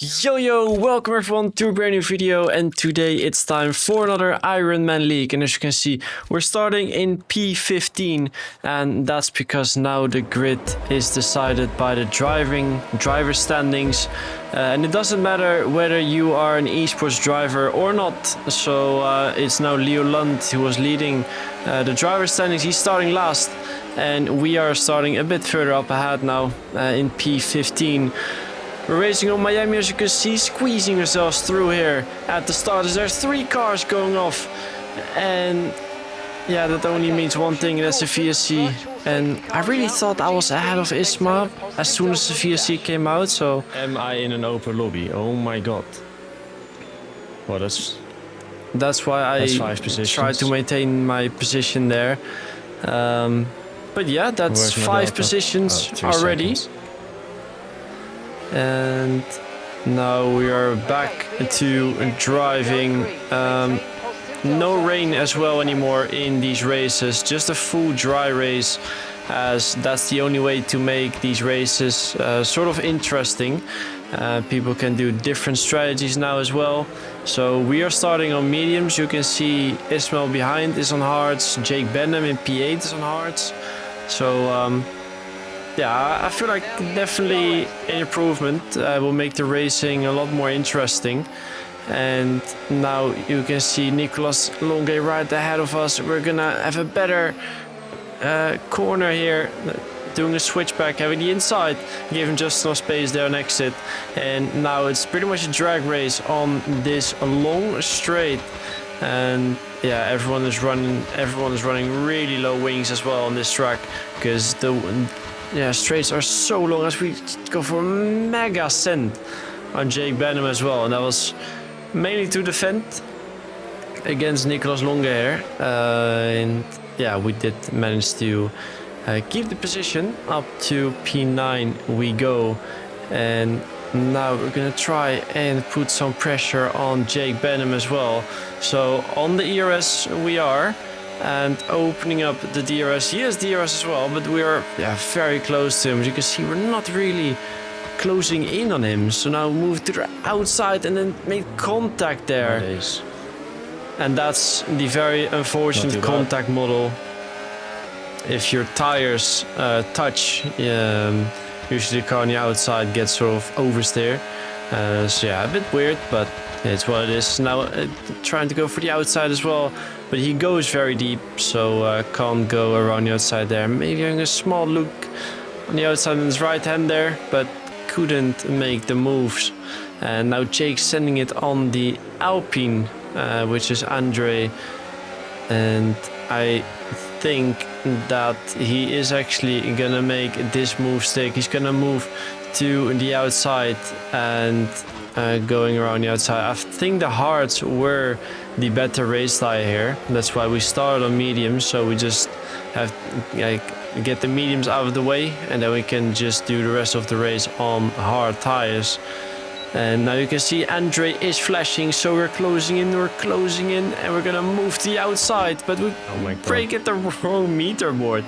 Yo, welcome everyone to a brand new video, and today it's time for another Ironman League. And as you can see, we're starting in P15, and that's because now the grid is decided by the driver standings, and it doesn't matter whether you are an esports driver or not. So it's now Leo Lund who was leading the driver standings. He's starting last, and we are starting a bit further up ahead now in P15. We're racing on Miami, as you can see, squeezing ourselves through here at the start. There's 3 cars going off, and yeah, that only means one thing, and that's the VSC. And I really thought I was ahead of Isma as soon as the VSC came out. So am I in an open lobby? Oh my god. Well, that's why I tried to maintain my position there. But yeah, that's 5 positions already. Seconds. And now we are back to driving. No rain as well anymore in these races, just a full dry race, as that's the only way to make these races sort of interesting. People can do different strategies now as well. So we are starting on mediums. You can see Ismail behind is on hards, Jake Benham in P8 is on hards. So yeah, I feel like definitely an improvement. Will make the racing a lot more interesting. And now you can see Nicolas Longue right ahead of us. We're gonna have a better corner here, doing a switchback, having the inside, gave him just enough space there on exit. And now it's pretty much a drag race on this long straight. And yeah, everyone is running really low wings as well on this track, because the straights are so long, as we go for a mega send on Jake Benham as well. And that was mainly to defend against Nicolas Longue here. And yeah, we did manage to keep the position up to P9 we go. And now we're gonna try and put some pressure on Jake Benham as well. So on the ERS we are, and opening up the DRS. He has DRS as well, but we are very close to him. As you can see, we're not really closing in on him. So now move to the outside and then make contact there. Nowadays. And that's the very unfortunate contact model. If your tires touch, usually the car on the outside gets sort of oversteer. So yeah, a bit weird, but it's what it is. Now trying to go for the outside as well, but he goes very deep, so can't go around the outside there. Maybe having a small look on the outside on his right hand there, but couldn't make the moves. And now Jake's sending it on the Alpine, which is Andre. And I think that he is actually gonna make this move stick. He's gonna move to the outside and going around the outside. I think the hards were the better race tire here. That's why we started on mediums, so we just have get the mediums out of the way, and then we can just do the rest of the race on hard tires. And now you can see Andre is flashing, so we're closing in, and we're gonna move to the outside, but we break at the wrong meter board.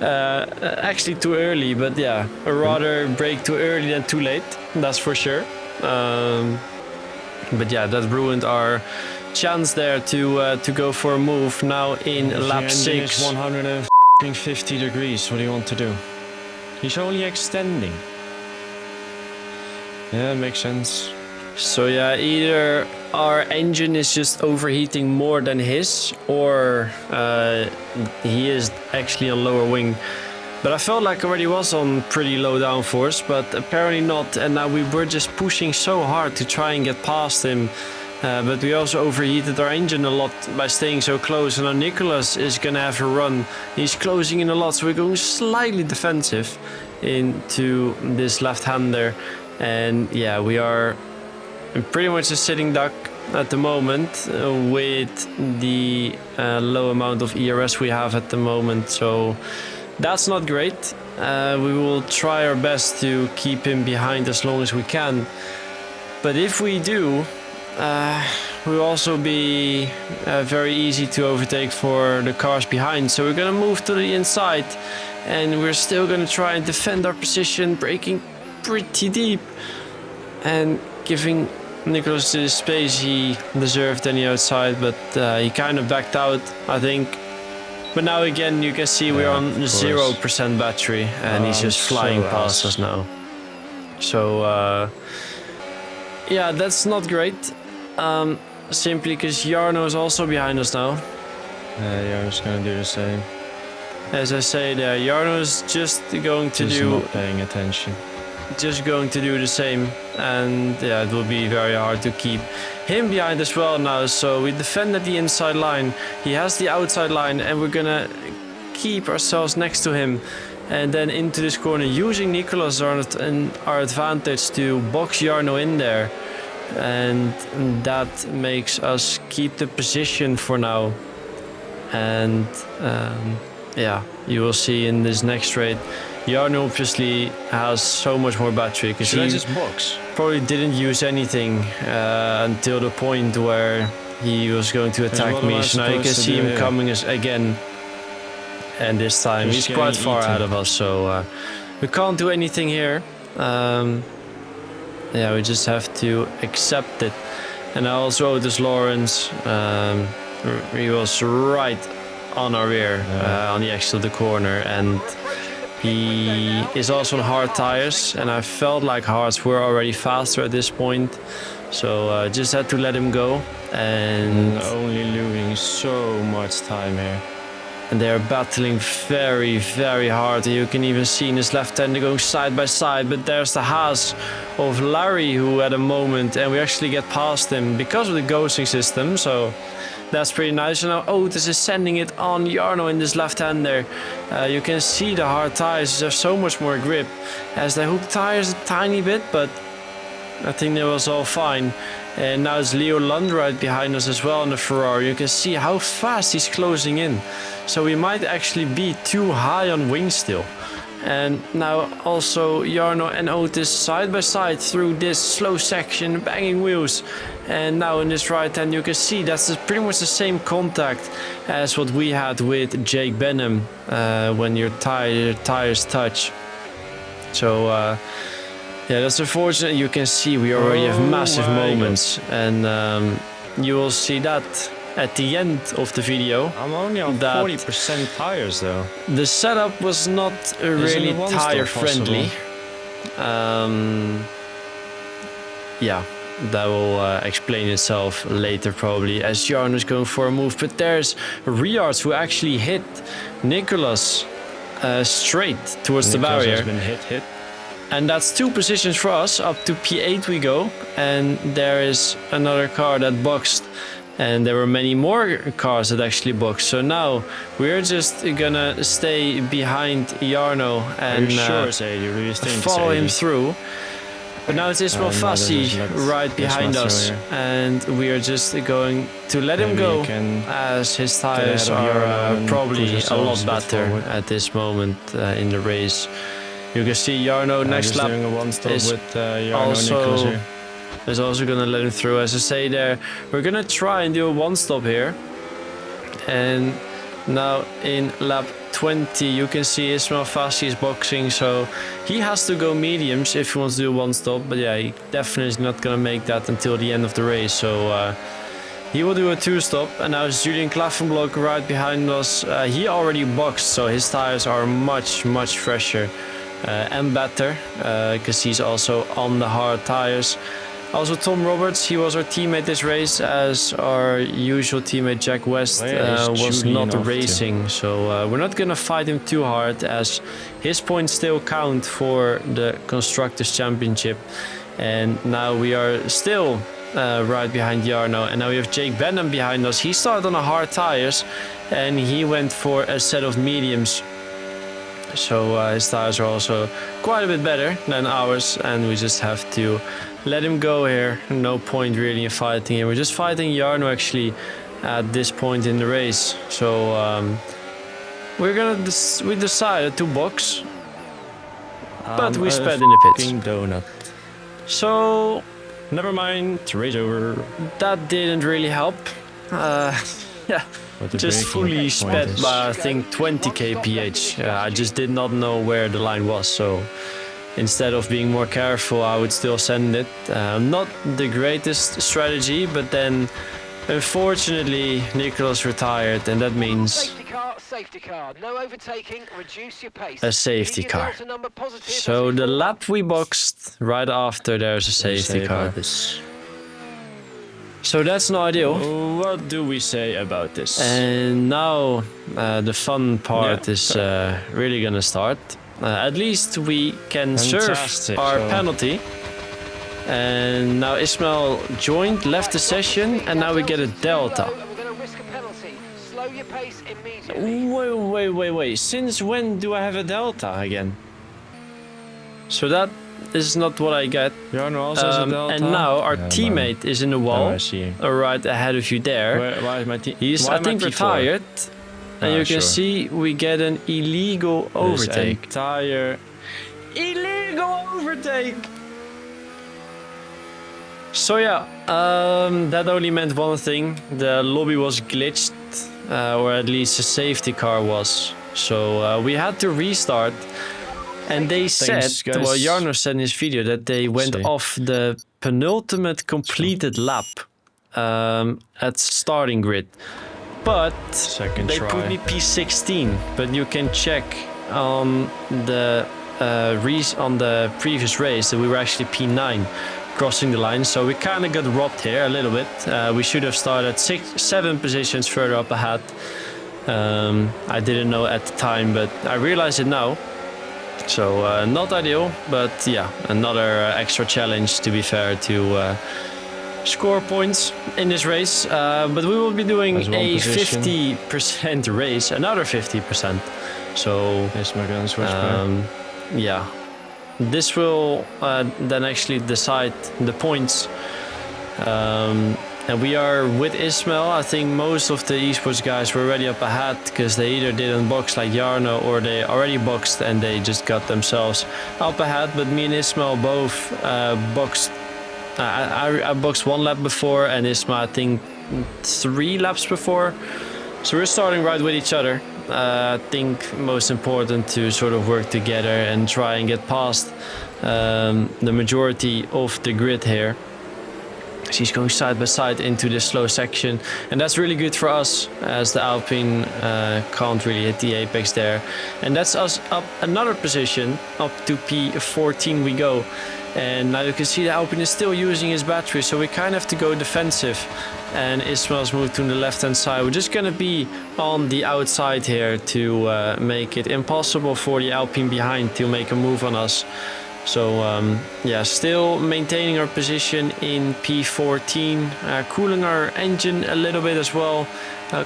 Actually too early, but yeah, I'd rather break too early than too late, that's for sure. But yeah, that ruined our chance there to go for a move now in lap 6. 150 degrees. What do you want to do? He's only extending. Yeah, makes sense. So yeah, either our engine is just overheating more than his, or he is actually on lower wing. But I felt like I already was on pretty low downforce, but apparently not. And now we were just pushing so hard to try and get past him. But we also overheated our engine a lot by staying so close. And now Nicolas is going to have a run. He's closing in a lot, so we're going slightly defensive into this left-hander. And yeah, we are pretty much a sitting duck at the moment with the low amount of ERS we have at the moment. So that's not great. We will try our best to keep him behind as long as we can. But if we do, will also be very easy to overtake for the cars behind. So we're gonna move to the inside, and we're still gonna try and defend our position, braking pretty deep. and giving Nicholas the space he deserved on the outside, but he kind of backed out, I think. But now again, you can see we're on 0% battery, and he's just flying past us now. So, yeah, that's not great. Simply because Jarno is also behind us now. Jarno's gonna do the same. As I say there, Jarno is just going to do... not paying attention. Just going to do the same, and yeah, it will be very hard to keep him behind as well now. So we defended the inside line, he has the outside line, and we're gonna keep ourselves next to him and then into this corner using Nicholas our advantage to box Jarno in there, and that makes us keep the position for now. And yeah, you will see in this next raid Jarno obviously has so much more battery because he just box? Probably didn't use anything until the point where he was going to attack me. So now you can see him coming again, and this time he's quite far ahead of us, so we can't do anything here. Yeah, we just have to accept it. And I also Otis Lawrence, he was right on our rear, on the exit of the corner, and he is also on hard tires, and I felt like hards were already faster at this point, so just had to let him go. And only losing so much time here. And they are battling very, very hard. You can even see in his left hand they're going side by side, but there's the Haas of Larry who had a moment, and we actually get past him because of the ghosting system, so that's pretty nice. And now Otis is sending it on Jarno in this left hand there. You can see the hard tires have so much more grip as they hook tires a tiny bit, but I think that was all fine. And now it's Leo Lund right behind us as well in the Ferrari. You can see how fast he's closing in. So we might actually be too high on wing still. And now also Jarno and Otis side by side through this slow section, banging wheels. And now in this right hand you can see that's pretty much the same contact as what we had with Jake Benham when your tires touch. So yeah, that's unfortunate. You can see we already have massive moments, and you will see that at the end of the video. I'm only on 40% tires though. The setup was not really tire friendly. Yeah, that will explain itself later probably, as Jarno is going for a move. But there's Riards who actually hit Nicholas straight towards the barrier. Has been hit. And that's 2 positions for us. Up to P8 we go, and there is another car that boxed, and there were many more cars that actually boxed. So now we're just gonna stay behind Jarno and follow him through. But now it's Ismail Fassi right behind us, and we are just going to let him go, as his tires are probably a lot better at this moment in the race. You can see Jarno next lap is also gonna let him through. As I say there, we're gonna try and do a one stop here. And now in lap 20 you can see Ismail Fassi is boxing, so he has to go mediums if he wants to do one stop. But yeah, he definitely is not gonna make that until the end of the race, so he will do a 2-stop. And now it's Julian Klaffenblock right behind us. He already boxed, so his tires are much fresher and better, because he's also on the hard tires. Also Tom Roberts, he was our teammate this race, as our usual teammate Jack West was not racing. So we're not gonna fight him too hard, as his points still count for the Constructors' Championship. And now we are still right behind Jarno, and now we have Jake Benham behind us. He started on the hard tires and he went for a set of mediums. So his tires are also quite a bit better than ours, and we just have to let him go here. No point really in fighting him. We're just fighting Jarno actually at this point in the race. So we decided to box, but we sped in the pits. Donut. So never mind, race over. That didn't really help. Yeah. Just fully sped by I think 20 kph. I just did not know where the line was, so instead of being more careful, I would still send it. Not the greatest strategy, but then unfortunately Nicholas retired, and that means Safety car. No overtaking, reduce your pace. a safety car. So the lap we boxed, right after there's a safety car. So that's not ideal. What do we say about this? And now the fun part is really gonna start. At least we can serve our penalty. And now Ismail joined, left the session, and now we get a delta. Wait. Since when do I have a delta again? So that is not what I get. Jarno also has a delta. And now our teammate is in the wall, I see. right ahead of you there. Why is my team? He's, I think, retired. And you can see we get an illegal overtake. Illegal overtake! So yeah, that only meant one thing. The lobby was glitched, or at least the safety car was. So we had to restart. And they said, well, Jarno said in his video that they went off the penultimate completed lap at starting grid. But they put me P16. But you can check on the previous race that we were actually P9 crossing the line. So we kind of got robbed here a little bit. We should have started 7 positions further up ahead. I didn't know at the time, but I realize it now. So not ideal, but yeah, another extra challenge, to be fair, to score points in this race. But we will be doing a 50% race, another 50%. So yeah, this will then actually decide the points. And we are with Ismail. I think most of the esports guys were already up ahead because they either didn't box like Jarno or they already boxed and they just got themselves up ahead. But me and Ismail both boxed. I boxed 1 lap before and Ismail I think 3 laps before. So we're starting right with each other. I think most important to sort of work together and try and get past the majority of the grid here. She's going side by side into this slow section, and that's really good for us as the Alpine can't really hit the apex there. And that's us up another position, up to P14 we go. And now you can see the Alpine is still using his battery, so we kind of have to go defensive. And Ismail's moved to the left hand side. We're just gonna be on the outside here to make it impossible for the Alpine behind to make a move on us. So yeah, still maintaining our position in P14, cooling our engine a little bit as well.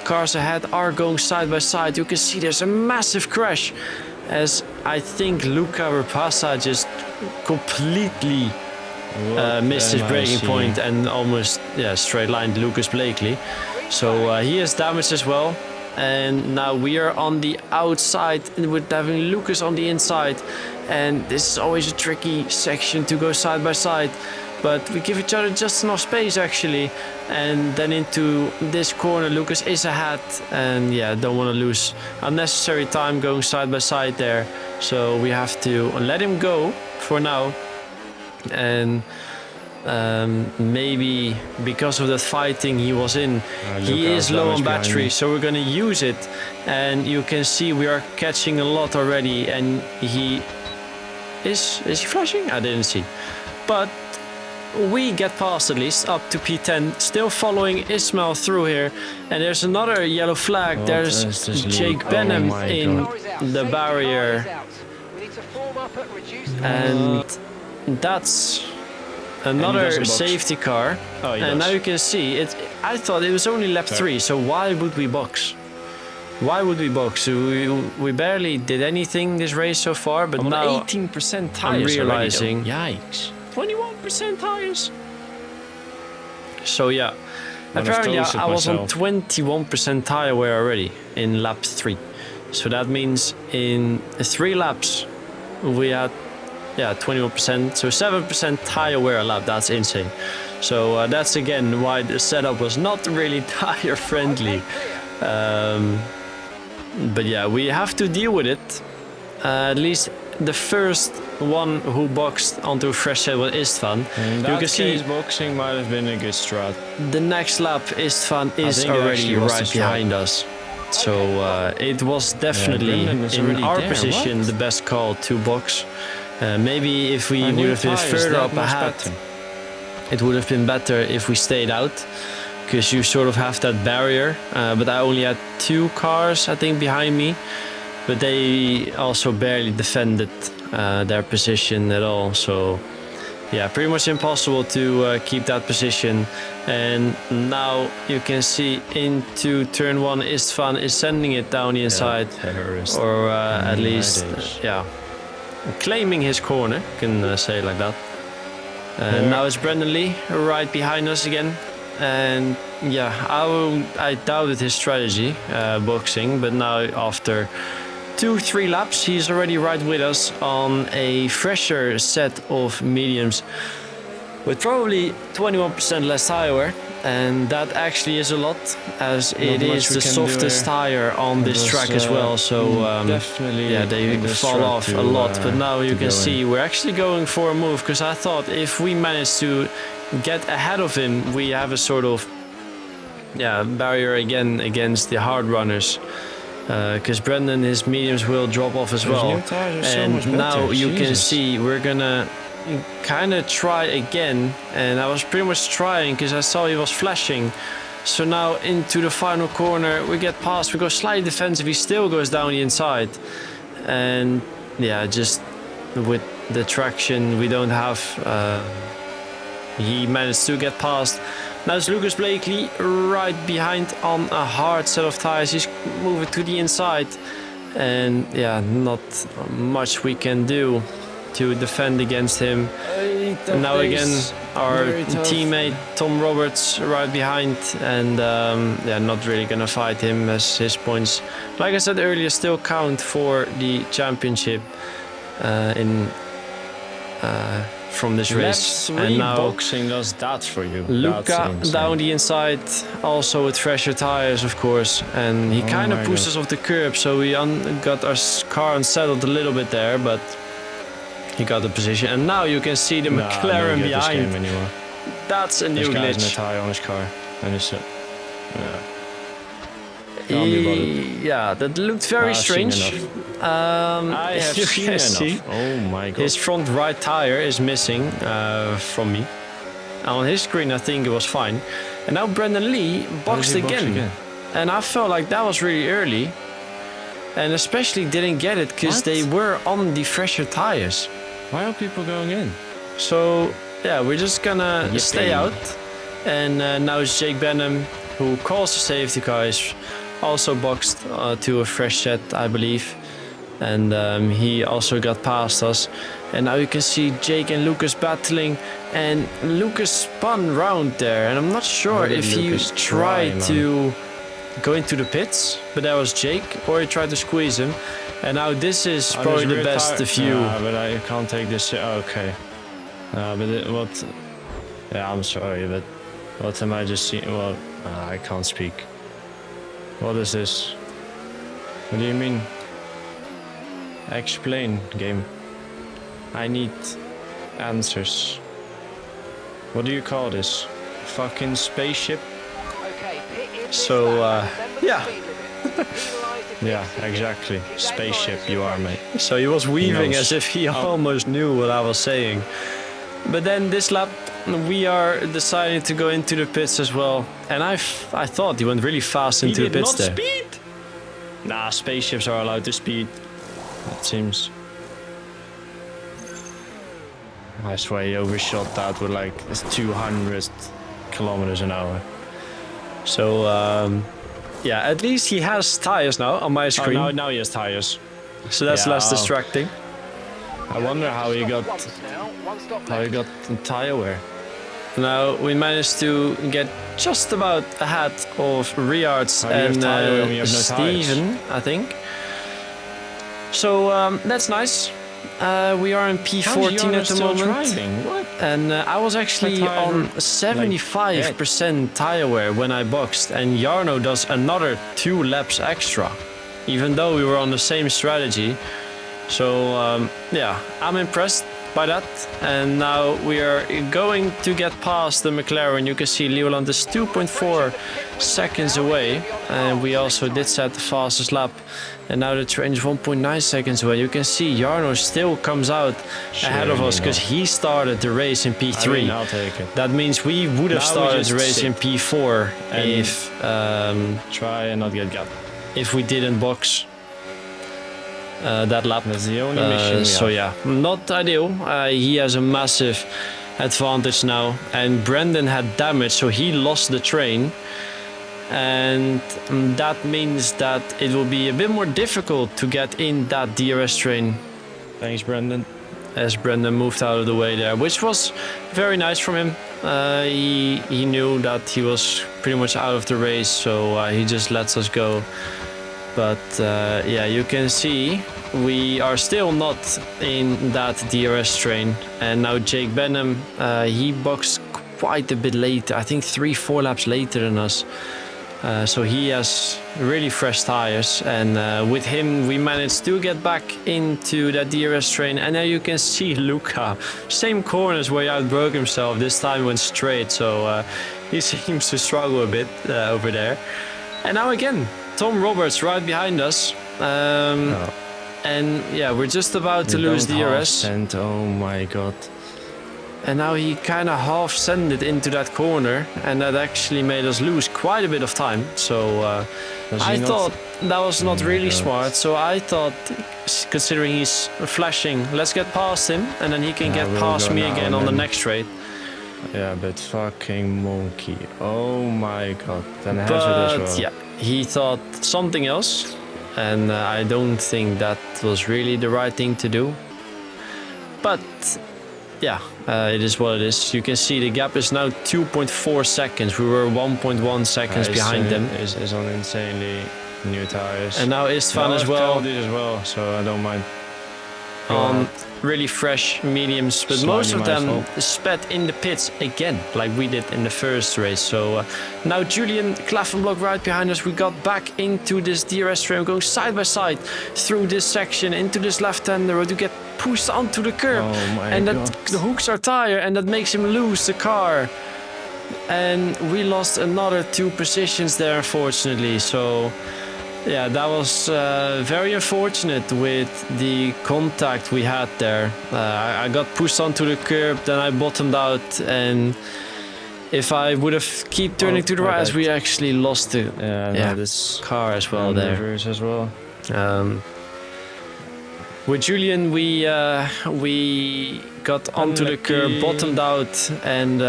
Cars ahead are going side by side. You can see there's a massive crash as I think Luca Rapasa just completely missed his braking point and almost straight lined Lucas Blakely. So he is damaged as well. And now we are on the outside with having Lucas on the inside. And this is always a tricky section to go side by side. But we give each other just enough space actually. And then into this corner, Lucas is ahead. And yeah, don't want to lose unnecessary time going side by side there. So we have to let him go for now. And maybe because of that fighting he was in, he is low on battery, so we're gonna use it. And you can see we are catching a lot already, and is he flashing? I didn't see, but we get past at least up to P10, still following Ismail through here. And there's another yellow flag. There's Jake Benham in the barrier, and that's another safety car. And now you can see it. I thought it was only lap 3, so why would we box? Why would we box? We barely did anything this race so far, but now 18% tires I'm realizing. Yikes. 21% tires. So yeah, apparently I was on 21% tire wear already in lap 3. So that means in 3 laps we had 21%, so 7% tire wear a lap. That's insane. So that's again why the setup was not really tire friendly. But yeah, we have to deal with it. At least the first one who boxed onto a fresh set with Istvan. In You that can see case, boxing might have been a good strat. the next lap Istvan is think it already actually was right the strat. behind us. So it was definitely Brendan is in already our there, position what? the best call to box. Maybe if we Our would new have been tires, further that up much ahead, better. it would have been better if we stayed out, because you sort of have that barrier. But I only had 2 cars, I think, behind me, but they also barely defended their position at all. So yeah, pretty much impossible to keep that position. And now you can see into turn 1, Istvan is sending it down the inside, terrorist. or at my least days. yeah, claiming his corner, can say it like that. And now it's Brendan Lee right behind us again. And yeah, I doubted his strategy, boxing, but now after 2-3 laps, he's already right with us on a fresher set of mediums with probably 21% less tire wear. And that actually is a lot, as it much is we the can do softest here. tire on this was, track as well. So definitely yeah, they a good fall strat off to, a lot. But now you to can go see in. we're actually going for a move, because I thought if we manage to get ahead of him, we have a sort of barrier again against the hard runners. Because Brendan, his mediums will drop off as Those well. new tires are so And much now better, you can Jesus. see we're gonna kind of try again. And I was pretty much trying because I saw he was flashing. So now into the final corner, we get past, we go slightly defensive, he still goes down the inside. And yeah, just with the traction we don't have, he managed to get past. Now it's Lucas Blakely right behind on a hard set of tires. He's moving to the inside. And yeah, not much we can do to defend against him. And now again, our teammate Tom Roberts right behind, and not really gonna fight him, as his points, like I said earlier, still count for the championship from this race. And now boxing does that for you. Luca That's insane. down the inside, also with fresher tires, of course, and he kind of my pushed God. us off the curb, so we got our car unsettled a little bit there, but he got the position. And now you can see the Nah, I McLaren don't get this behind. game anymore. That's a new This guy's in a glitch. tire on his car, and it's Can't be bothered. Yeah, that looked very I've seen strange. I have you seen can enough. see Oh my god. his front right tire is missing from me. On his screen, I think it was fine. And now Brendan Lee boxed he box again. And I felt like that was really early. And especially didn't get it because What? they were on the fresher tires. Why are people going in? So yeah, we're just gonna Yippee. stay out. And now it's Jake Benham who calls the safety car. He's also boxed to a fresh set, I believe. And he also got past us. And now you can see Jake and Lucas battling. And Lucas spun round there. And I'm not sure What did if he Lucas tried try, to go into the pits, but that was Jake, or he tried to squeeze him. And now this is probably the best view. Nah, but I can't take this. Okay. What? Yeah, I'm sorry, but what am I just seeing? Well, I can't speak. What is this? What do you mean? Explain, game. I need answers. What do you call this? Fucking spaceship? Okay, pit in this So, lap, remember the yeah. speed limit. Penalised if Yeah, missing. exactly. Game Spaceship, minus you your are, race. mate. So he was weaving knows? as if he almost knew what I was saying. But then this lap, we are deciding to go into the pits as well. And I thought he went really fast into the pits there. Speed. Nah, spaceships are allowed to speed. It seems. I swear he overshot that with like 200 kilometers an hour. So yeah, at least he has tires now on my Oh, screen. now he has tires. So that's Yeah, less oh. distracting. I wonder how he got Once now, one stop left. the tire wear. Now we managed to get just about ahead of Riards How do you have and tire when we have no tires? Steven, I think. So that's nice. We are in P14 at the moment. What? And I was actually My tires on are, 75% tire wear when I boxed, and Jarno does another 2 laps extra. Even though we were on the same strategy, So yeah, I'm impressed by that. And now we are going to get past the McLaren. You can see Leoland is 2.4 seconds away, and we also did set the fastest lap. And now the train is 1.9 seconds away. You can see Jarno still comes out ahead of us because he started the race in P3. I mean, I'll take it. That means we would have Now started the we race just in P4 if try and not get gap. if we didn't box that lap. That's the only mission we So have. yeah, not ideal. He has a massive advantage now, and Brendan had damage, so he lost the train. And that means that it will be a bit more difficult to get in that DRS train. Thanks, Brendan. As Brendan moved out of the way there, which was very nice from him. He knew that he was pretty much out of the race, so he just lets us go. But yeah, you can see we are still not in that DRS train. And now Jake Benham, he boxed quite a bit later, I think 3-4 laps later than us. So he has really fresh tires, and with him we managed to get back into that DRS train. And now you can see Luca, same corners where he outbroke himself, this time went straight, so he seems to struggle a bit over there. And now again, Tom Roberts right behind us. And yeah, we're just about to lose DRS. And oh my god. And now he kind of half-sended into that corner, and that actually made us lose quite a bit of time. So I thought that was not really smart. So I thought, considering he's flashing, let's get past him, and then he can get we'll past go me now again and on the then- next straight. Yeah, but fucking monkey. Oh my god. Then hazard as But well. yeah, he thought something else, and I don't think that was really the right thing to do. But yeah, it is what it is. You can see the gap is now 2.4 seconds. We were 1.1 seconds behind them. Is on insanely new tires. And now Istvan as well These as well, so I don't mind. on really fresh mediums. But Slightly most of my them fault. sped in the pits again, like we did in the first race. So now Julian Klaffenblock right behind us. We got back into this DRS train, going side by side through this section into this left-hander road to get pushed onto the curb. Oh my And god. that hooks our tire, and that makes him lose the car. And we lost another 2 positions there, unfortunately. So yeah, that was very unfortunate with the contact we had there. I got pushed onto the curb, then I bottomed out, and if I would have keep turning to the my right, bad. we actually lost the Yeah, no, this car as well there. reverse as well. With Julian, we got onto the curb, Unlucky. bottomed out, and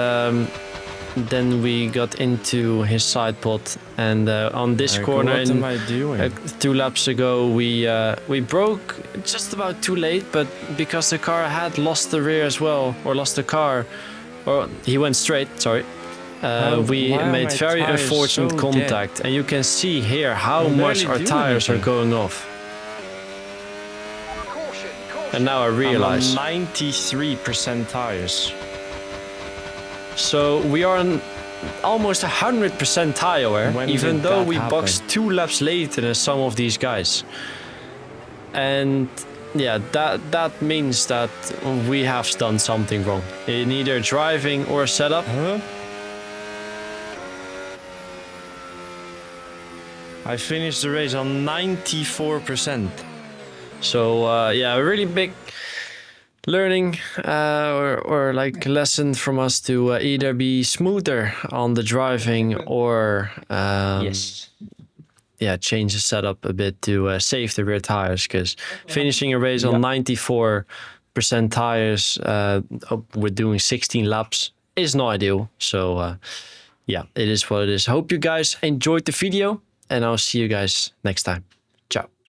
then we got into his side pot. And on this Like, corner, what am I doing? 2 laps ago, we broke just about too late, but because the car had lost the rear as well, or lost the car, or he went straight. Sorry. We why are made my very tires unfortunate so contact, and you can see here how I much barely our do tires are anything. going off. Caution, caution. And now I realize. I'm on 93% tires. So we are on almost 100% tire wear, When even did though that we happen? boxed 2 laps later than some of these guys. And yeah, that means that we have done something wrong in either driving or setup. Huh? I finished the race on 94%. So yeah, a really big learning or like lesson from us to either be smoother on the driving or yeah, change the setup a bit to save the rear tires, because finishing a race on 94% tires with doing 16 laps is not ideal. So yeah, it is what it is. Hope you guys enjoyed the video, and I'll see you guys next time. Ciao.